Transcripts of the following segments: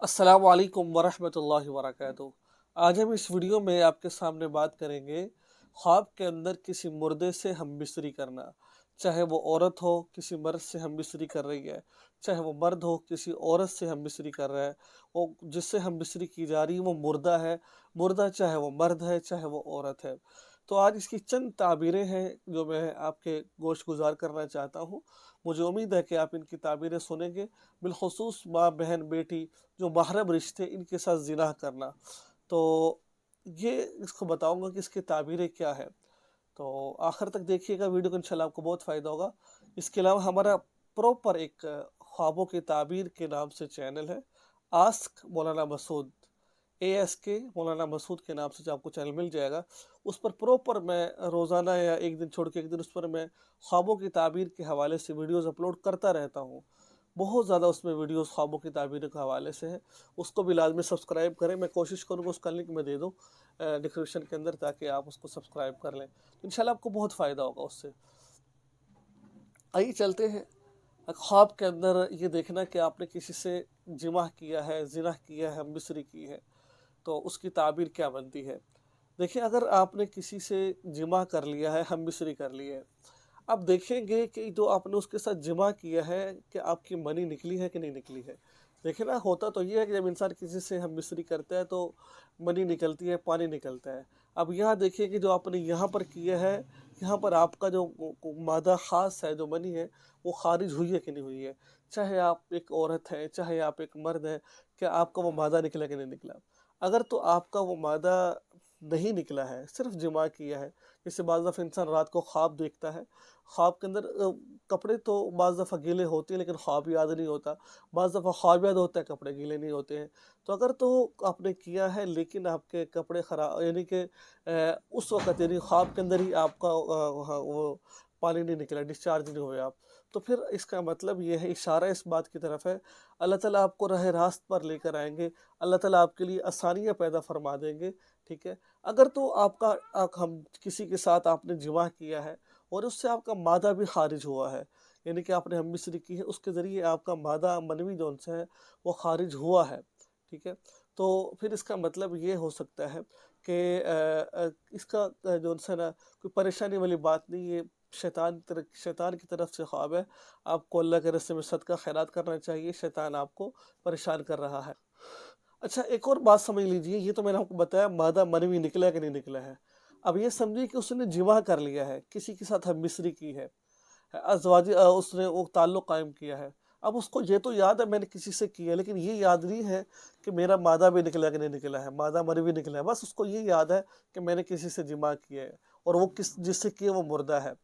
अस्सलाम वालेकुम वरहमतुल्लाहि वबरकातुहू। आज हम इस वीडियो में आपके सामने बात करेंगे ख्वाब के अंदर किसी मुर्दे से हमबिस्तरी करना। चाहे वो औरत हो किसी मर्द से हमबिस्तरी कर रही है, चाहे वो मर्द हो किसी औरत से हमबिस्तरी कर रहा है, वो जिससे हमबिस्तरी की जा रही है वो मुर्दा है। मुर्दा चाहे वो मर्द है चाहे वो औरत है। तो आज इसकी चंद ताबीरें हैं जो मैं आपके गोश गुजार करना चाहता हूँ। मुझे उम्मीद है कि आप इनकी ताबीरें सुनेंगे। बिलखुसूस माँ बहन बेटी जो महरम रिश्ते इनके साथ ज़िना करना। तो ये इसको बताऊँगा कि इसकी ताबीरें क्या है। तो आखिर तक देखिएगा वीडियो को, इंशाल्लाह आपको बहुत फ़ायदा होगा। इसके अलावा हमारा प्रॉपर एक ख्वाबों की ताबीर के नाम से चैनल है, आस्क मौलाना मसूद, ASK मौलाना मसूद के नाम से आपको चैनल मिल जाएगा। उस पर प्रॉपर मैं रोज़ाना या एक दिन छोड़ के एक दिन उस पर मैं ख्वाबों की ताबीर के हवाले से वीडियोज़ अपलोड करता रहता हूँ। बहुत ज़्यादा उसमें वीडियोज़ ख्वाबों की ताबीर के हवाले से है। उसको भी लाज़मी सब्सक्राइब करें। मैं कोशिश करूँगा उसका लिंक मैं दे दूँ डिस्क्रिप्शन के अंदर, ताकि आप उसको सब्सक्राइब कर लें। तो इंशाल्लाह आपको बहुत फ़ायदा होगा उससे। आइए चलते हैं। ख्वाब के अंदर ये देखना कि आपने किसी से जिमा किया है, ज़िना किया है, हमबिस्तरी की है, तो उसकी ताबीर क्या बनती है। देखिए, अगर आपने किसी से जिमा कर लिया है, हमबिस्तरी कर ली है, अब देखेंगे कि जो आपने उसके साथ जिमा किया है कि आपकी मनी निकली है कि नहीं निकली है। देखिए ना, होता तो ये है कि जब इंसान किसी से हमबिस्तरी करता है तो मनी निकलती है, पानी निकलता है। अब यहाँ देखिए कि जो आपने यहाँ पर किया है, यहाँ पर आपका जो मादा ख़ास है, जो मनी है, वो ख़ारिज हुई है कि नहीं हुई है। चाहे आप एक औरत हैं, चाहे आप एक मर्द हैं, क्या आपका वो मादा निकला कि नहीं निकला। अगर तो आपका वो मादा नहीं निकला है, सिर्फ़ जिमा किया है, जैसे बाज़ दफ़ा इंसान रात को ख्वाब देखता है, ख्वाब के अंदर कपड़े तो बाज़ दफ़ा गीले होते हैं लेकिन ख्वाब याद नहीं होता, बाज़ दफ़ा ख्वाब याद होता है, कपड़े गीले नहीं होते हैं। तो अगर तो आपने किया है लेकिन आपके कपड़े यानी कि उस वक़्त यानी ख्वाब के अंदर ही आपका वहाँ वो पानी नहीं निकला, डिस्चार्ज नहीं हुए आप, तो फिर इसका मतलब ये है, इशारा इस बात की तरफ है, अल्लाह ताला आपको राह रास्त पर लेकर आएँगे, अल्लाह ताला आपके लिए आसानियाँ पैदा फ़रमा देंगे, ठीक है। अगर तो आपका हम किसी के साथ आपने जिमा किया है और उससे आपका मादा भी ख़ारिज हुआ है, यानी कि आपने हमबिस्तरी की है, उसके ज़रिए आपका मादा मनवी जौन-सा है वो ख़ारिज हुआ है, ठीक है। तो फिर इसका मतलब ये हो सकता है कि इसका जौन-सा ना कोई परेशानी वाली बात नहीं है, शैतान की तरफ से ख्वाब है। आपको अल्लाह के रास्ते में सदका खैरात करना चाहिए, शैतान आपको परेशान कर रहा है। अच्छा, एक और बात समझ लीजिए, ये तो मैंने आपको बताया मादा मनवी निकला है कि नहीं निकला है। अब ये समझिए कि उसने जिमा कर लिया है, किसी के साथ हमबिस्तरी की है, उसने वो ताल्लुक़ कायम किया है। अब उसको ये तो याद है मैंने किसी से किया है, लेकिन ये याद नहीं है कि मेरा मादा भी निकला कि नहीं निकला है, मादा मनवी निकला है। बस उसको ये याद है कि मैंने किसी से जिमा किया है और वो जिससे किया वो मुर्दा है।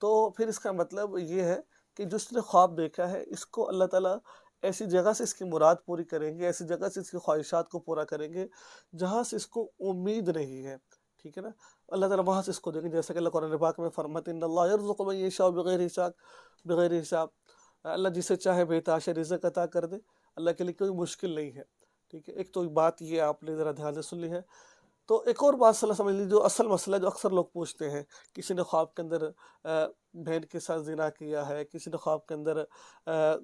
तो फिर इसका मतलब ये है कि जिसने ख्वाब देखा है, इसको अल्लाह ताला ऐसी जगह से इसकी मुराद पूरी करेंगे, ऐसी जगह से इसकी ख्वाहिशात को पूरा करेंगे, जहाँ से इसको उम्मीद नहीं है, ठीक है ना? अल्लाह ताला वहाँ से इसको देंगे, जैसा कि अल्लाह कुरान पाक में फरमाते हैं, इन्नल्लाह यर्ज़ुक़ु मन यशाअ बिग़ैरि हिसाब। अल्लाह जिसे चाहे बेतहाशा रिज़्क़ अता कर दे, अल्लाह के लिए कोई मुश्किल नहीं है, ठीक है? एक तो बात ये आपने ज़रा ध्यान से सुन ली है। तो एक और बात समझ लीजिए, जो असल मसला जो अक्सर लोग पूछते हैं, किसी ने ख्वाब के अंदर बहन के साथ ज़िना किया है, किसी ने ख्वाब के अंदर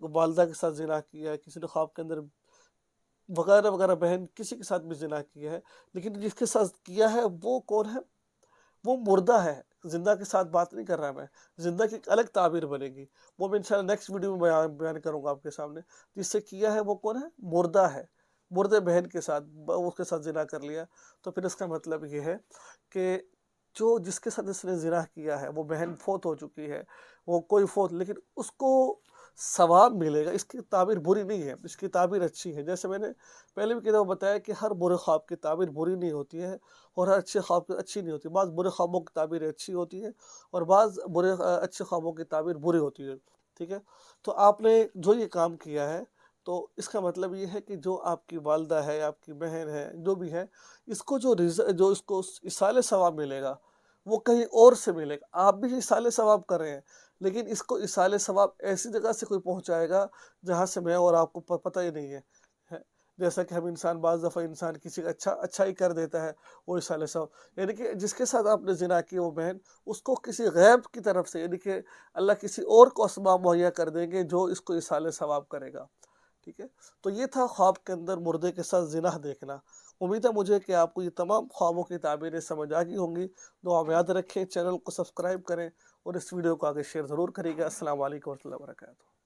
वालिदा के साथ ज़िना किया है, किसी ने ख्वाब के अंदर वगैरह-वगैरह बहन किसी के साथ भी ज़िना किया है, लेकिन जिसके साथ किया है वो कौन है? वो मुर्दा है, ज़िंदा के साथ बात नहीं कर रहा मैं, ज़िंदा की एक अलग ताबीर बनेगी, वो मैं इंशाल्लाह नेक्स्ट वीडियो में बयान बयान करूँगा आपके सामने। जिससे किया है वो कौन है? मुर्दा है, मुर्दे बहन के साथ उसके साथ ज़िना कर लिया। तो फिर इसका मतलब ये है कि जो जिसके साथ इसने ज़िना किया है वो बहन फ़ौत हो चुकी है, वो कोई फ़ौत, लेकिन उसको सवाब मिलेगा। इसकी ताबीर बुरी नहीं है, इसकी ताबीर अच्छी है। जैसे मैंने पहले भी कई दफ़ा बताया कि हर बुरे ख्वाब की ताबीर बुरी नहीं होती है और हर अच्छे ख्वाब की अच्छी नहीं होती। बाज़ बुरे ख्वाबों की ताबीर अच्छी होती है और बाज़ अच्छे ख्वाबों की ताबीर बुरी होती है, ठीक है? तो आपने जो ये काम किया है, तो इसका मतलब ये है कि जो आपकी वालिदा है, आपकी बहन है, जो भी है, इसको जो इसको इसाले सवाब मिलेगा, वो कहीं और से मिलेगा। आप भी इसाले सवाब कर रहे हैं, लेकिन इसको इसाले सवाब ऐसी जगह से कोई पहुँचाएगा, जहाँ से मैं और आपको पता ही नहीं है। है जैसा कि हम इंसान बाज़ दफ़ा इंसान किसी का अच्छाई कर देता है, वो इसाले सवाब, यानी कि जिसके साथ आपने ज़िना की वो बहन, उसको किसी गैब की तरफ से, यानी कि अल्लाह किसी और को असबाब मुहैया कर देंगे जो इसको इसाले सवाब करेगा, ٹھیک ہے، تو یہ تھا خواب کے اندر مردے کے ساتھ زنا دیکھنا۔ امید ہے مجھے کہ آپ کو یہ تمام خوابوں کی تعبیریں سمجھ آ گئی ہوں گی۔ دعا میں یاد رکھیں، چینل کو سبسکرائب کریں اور اس ویڈیو کو آگے شیئر ضرور کریں گے۔ السلام علیکم ورحمۃ اللہ وبرکاتہ۔